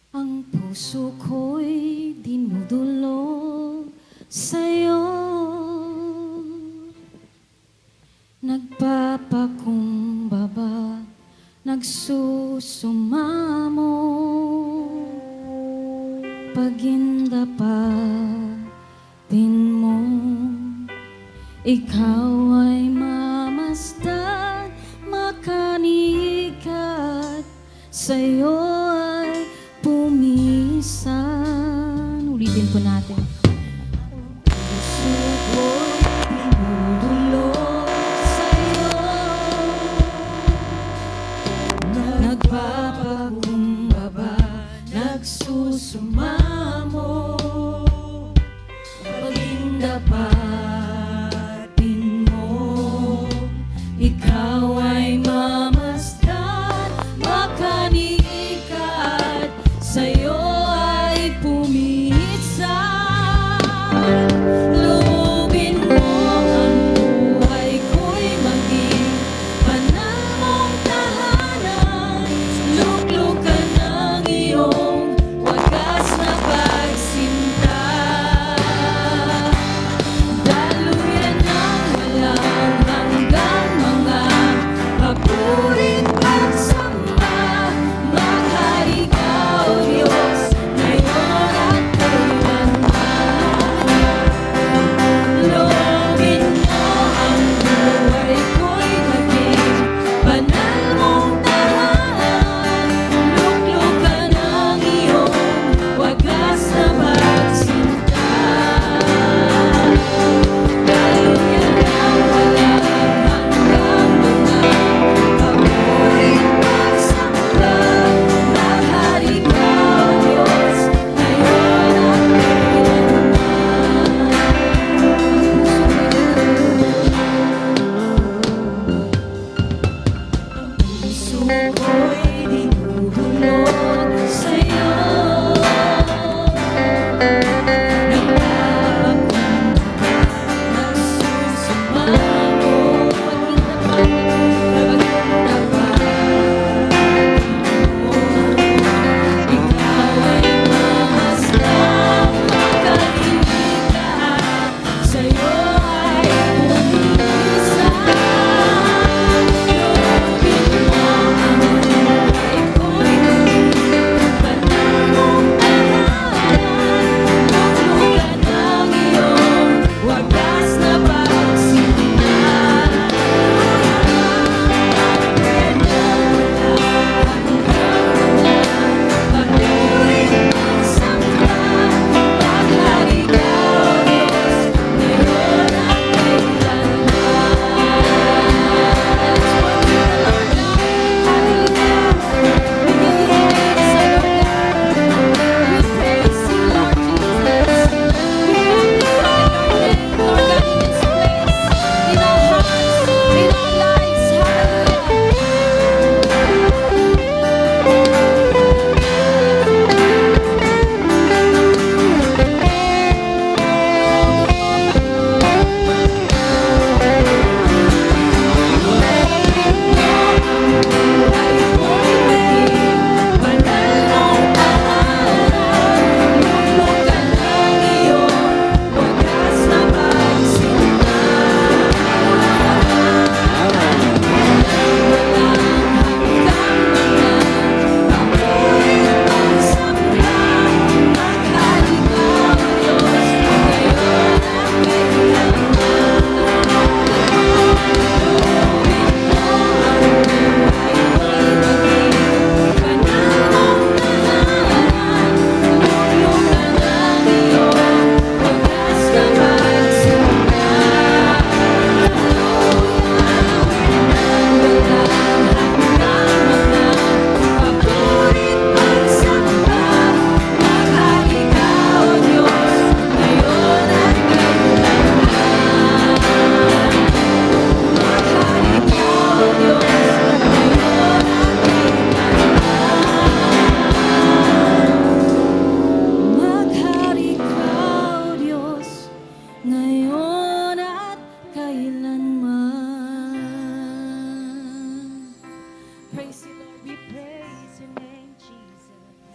Ang puso ko'y dinudulog sa'yo, nagpapakumbaba, nagsusumamo, pagindapatin mo. Ikaw ay mamasdan, makanikat, sa'yo ay pumisan. Ulitin po natin. Puso ko'y dinudulog sa'yo, nagpapakumbaba, nagsusumamo, pagindapatin mo. Ikaw ay mamasdan, makanikat, sa'yo ay pumisan. Loobin mo ang buhay ko'y maging banal mong tahanan. Luklukan ng iyong wagas na pagsinta. Daluyan ng walang hanggang mga papurit pagsamba. Maghari ka, O Diyos, ngayon at kailanman. Loobin mo ang buhay ko'y maging banal mong tahanan. Luklukan ng iyong wagas na pagsinta. Daluyan ng walang hanggang mga papurit pagsamba. Maghari ka, O Diyos, ngayon at kailanman. Ang puso ko'y